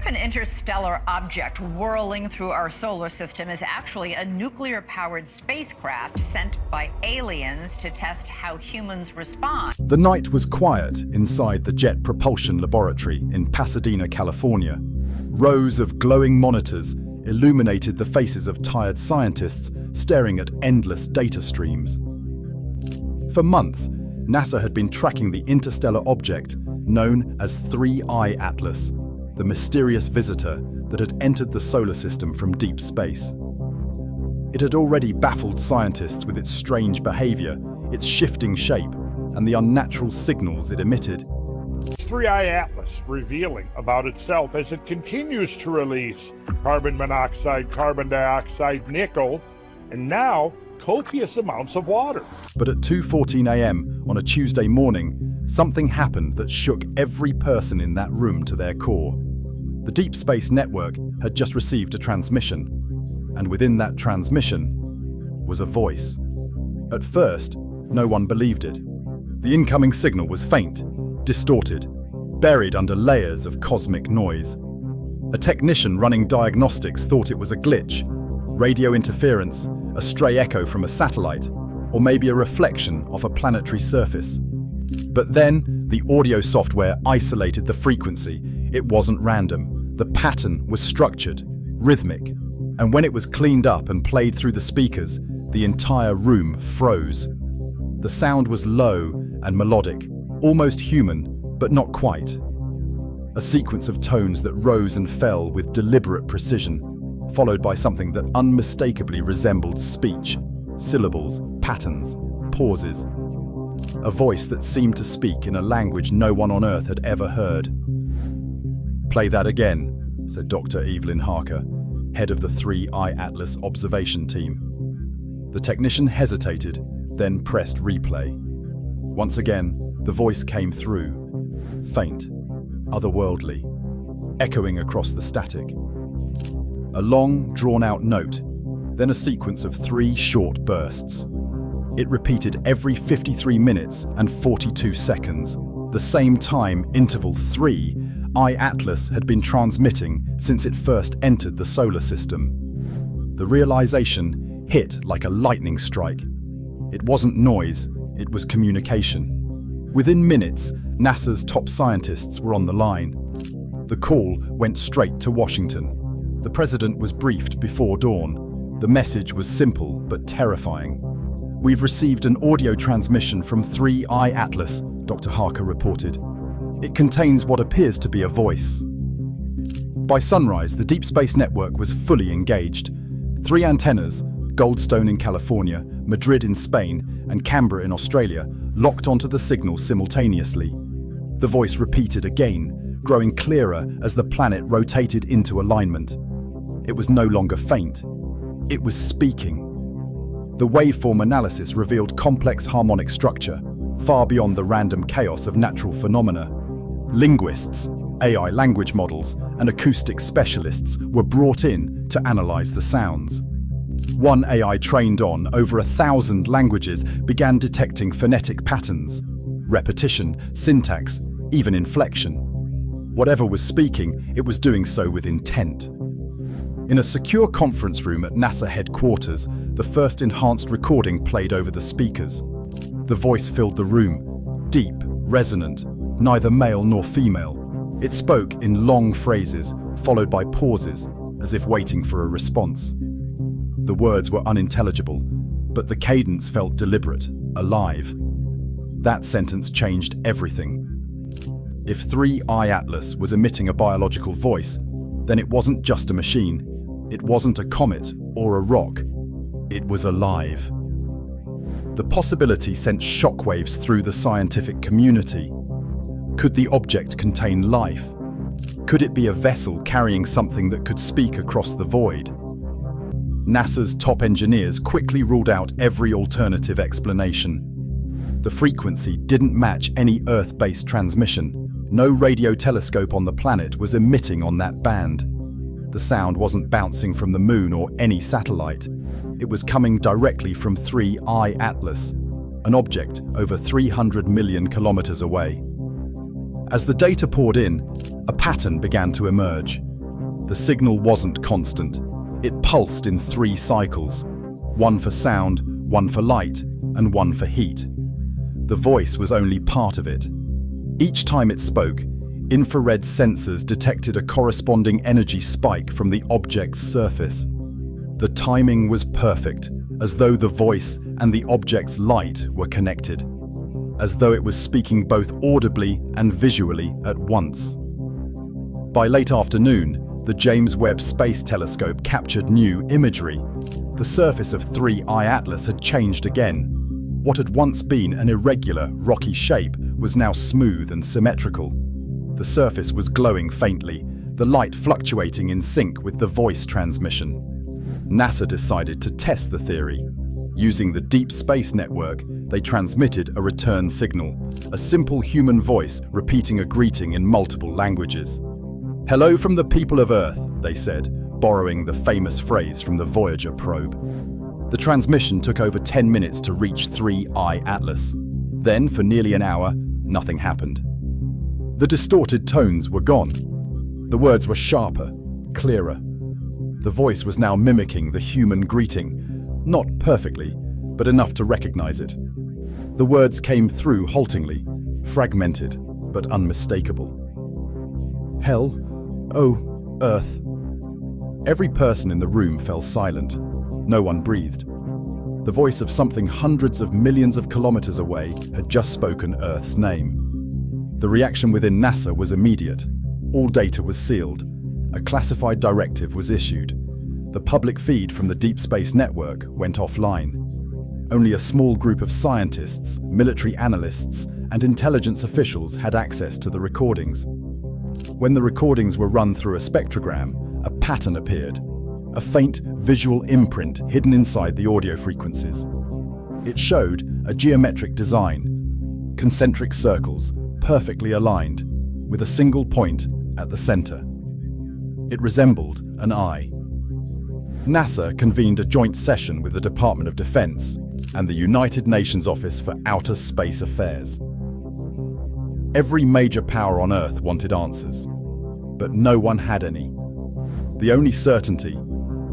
if an interstellar object whirling through our solar system is actually a nuclear-powered spacecraft sent by aliens to test how humans respond? The night was quiet inside the Jet Propulsion Laboratory in Pasadena, California. Rows of glowing monitors illuminated the faces of tired scientists staring at endless data streams. For months, NASA had been tracking the interstellar object known as 3I Atlas, the mysterious visitor that had entered the solar system from deep space. It had already baffled scientists with its strange behavior, its shifting shape, and the unnatural signals it emitted. 3I Atlas revealing about itself as it continues to release carbon monoxide, carbon dioxide, nickel, and now copious amounts of water. But at 2:14 a.m. on a Tuesday morning, something happened that shook every person in that room to their core. The Deep Space Network had just received a transmission, and within that transmission was a voice. At first, no one believed it. The incoming signal was faint, distorted, buried under layers of cosmic noise. A technician running diagnostics thought it was a glitch, radio interference, a stray echo from a satellite, or maybe a reflection off a planetary surface. But then, the audio software isolated the frequency. It wasn't random. The pattern was structured, rhythmic, and when it was cleaned up and played through the speakers, the entire room froze. The sound was low and melodic, almost human, but not quite. A sequence of tones that rose and fell with deliberate precision, followed by something that unmistakably resembled speech, syllables, patterns, pauses. A voice that seemed to speak in a language no one on Earth had ever heard. "Play that again," said Dr. Evelyn Harker, head of the 3I Atlas observation team. The technician hesitated, then pressed replay. Once again, the voice came through, faint, otherworldly, echoing across the static. A long, drawn-out note, then a sequence of 3 short bursts. It repeated every 53 minutes and 42 seconds, the same time interval 3I Atlas had been transmitting since it first entered the solar system. The realization hit like a lightning strike. It wasn't noise, it was communication. Within minutes, NASA's top scientists were on the line. The call went straight to Washington. The president was briefed before dawn. The message was simple but terrifying. "We've received an audio transmission from 3I Atlas," Dr. Harker reported. "It contains what appears to be a voice." By sunrise, the Deep Space Network was fully engaged. 3 antennas, Goldstone in California, Madrid in Spain, and Canberra in Australia, locked onto the signal simultaneously. The voice repeated again, growing clearer as the planet rotated into alignment. It was no longer faint. It was speaking. The waveform analysis revealed complex harmonic structure, far beyond the random chaos of natural phenomena. Linguists, AI language models, and acoustic specialists were brought in to analyze the sounds. One AI trained on over 1,000 languages began detecting phonetic patterns, repetition, syntax, even inflection. Whatever was speaking, it was doing so with intent. In a secure conference room at NASA headquarters, the first enhanced recording played over the speakers. The voice filled the room, deep, resonant, neither male nor female. It spoke in long phrases, followed by pauses, as if waiting for a response. The words were unintelligible, but the cadence felt deliberate, alive. That sentence changed everything. If 3I Atlas was emitting a biological voice, then it wasn't just a machine. It wasn't a comet or a rock. It was alive. The possibility sent shockwaves through the scientific community. Could the object contain life? Could it be a vessel carrying something that could speak across the void? NASA's top engineers quickly ruled out every alternative explanation. The frequency didn't match any Earth-based transmission. No radio telescope on the planet was emitting on that band. The sound wasn't bouncing from the moon or any satellite. It was coming directly from 3I Atlas, an object over 300 million kilometers away. As the data poured in, a pattern began to emerge. The signal wasn't constant. It pulsed in 3 cycles, one for sound, one for light, and one for heat. The voice was only part of it. Each time it spoke, infrared sensors detected a corresponding energy spike from the object's surface. The timing was perfect, as though the voice and the object's light were connected, as though it was speaking both audibly and visually at once. By late afternoon, the James Webb Space Telescope captured new imagery. The surface of 3I Atlas had changed again. What had once been an irregular, rocky shape was now smooth and symmetrical. The surface was glowing faintly, the light fluctuating in sync with the voice transmission. NASA decided to test the theory. Using the Deep Space Network, they transmitted a return signal, a simple human voice repeating a greeting in multiple languages. "Hello from the people of Earth," they said, borrowing the famous phrase from the Voyager probe. The transmission took over 10 minutes to reach 3I Atlas. Then, for nearly an hour, nothing happened. The distorted tones were gone. The words were sharper, clearer. The voice was now mimicking the human greeting, not perfectly, but enough to recognize it. The words came through haltingly, fragmented, but unmistakable. "Hell, oh, Earth." Every person in the room fell silent. No one breathed. The voice of something hundreds of millions of kilometers away had just spoken Earth's name. The reaction within NASA was immediate. All data was sealed. A classified directive was issued. The public feed from the Deep Space Network went offline. Only a small group of scientists, military analysts, and intelligence officials had access to the recordings. When the recordings were run through a spectrogram, a pattern appeared, a faint visual imprint hidden inside the audio frequencies. It showed a geometric design, concentric circles, perfectly aligned, with a single point at the center. It resembled an eye. NASA convened a joint session with the Department of Defense and the United Nations Office for Outer Space Affairs. Every major power on Earth wanted answers, but no one had any. The only certainty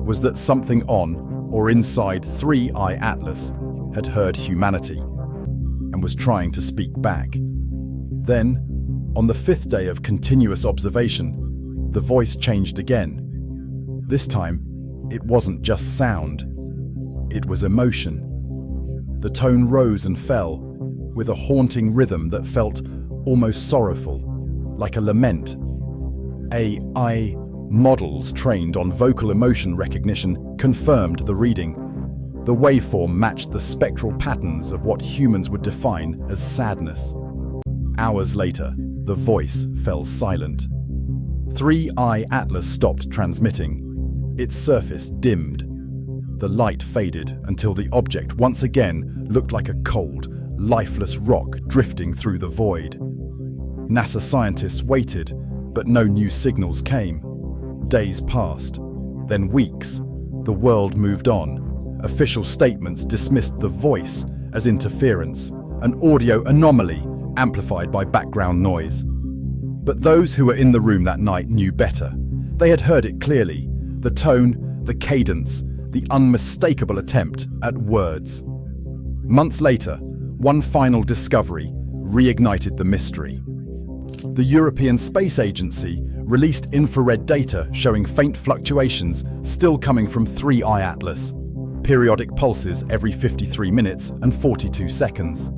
was that something on or inside 3I Atlas had heard humanity and was trying to speak back. Then, on the 5th day of continuous observation, the voice changed again. This time, it wasn't just sound, it was emotion. The tone rose and fell, with a haunting rhythm that felt almost sorrowful, like a lament. AI models trained on vocal emotion recognition confirmed the reading. The waveform matched the spectral patterns of what humans would define as sadness. Hours later, the voice fell silent. 3I Atlas stopped transmitting. Its surface dimmed. The light faded until the object once again looked like a cold, lifeless rock drifting through the void. NASA scientists waited, but no new signals came. Days passed, then weeks. The world moved on. Official statements dismissed the voice as interference, an audio anomaly amplified by background noise. But those who were in the room that night knew better. They had heard it clearly, the tone, the cadence, the unmistakable attempt at words. Months later, one final discovery reignited the mystery. The European Space Agency released infrared data showing faint fluctuations still coming from 3I Atlas, periodic pulses every 53 minutes and 42 seconds.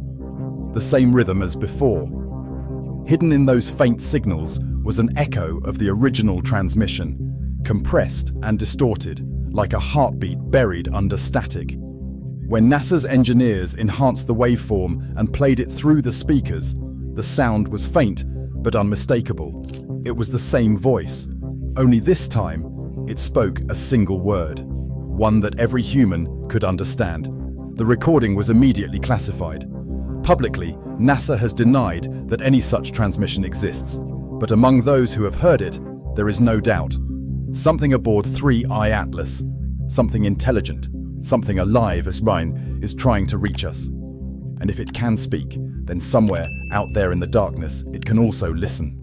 The same rhythm as before. Hidden in those faint signals was an echo of the original transmission, compressed and distorted, like a heartbeat buried under static. When NASA's engineers enhanced the waveform and played it through the speakers, the sound was faint but unmistakable. It was the same voice, only this time it spoke a single word, one that every human could understand. The recording was immediately classified. Publicly, NASA has denied that any such transmission exists, but among those who have heard it, there is no doubt. Something aboard 3I Atlas, something intelligent, something alive as mine, is trying to reach us. And if it can speak, then somewhere out there in the darkness, it can also listen.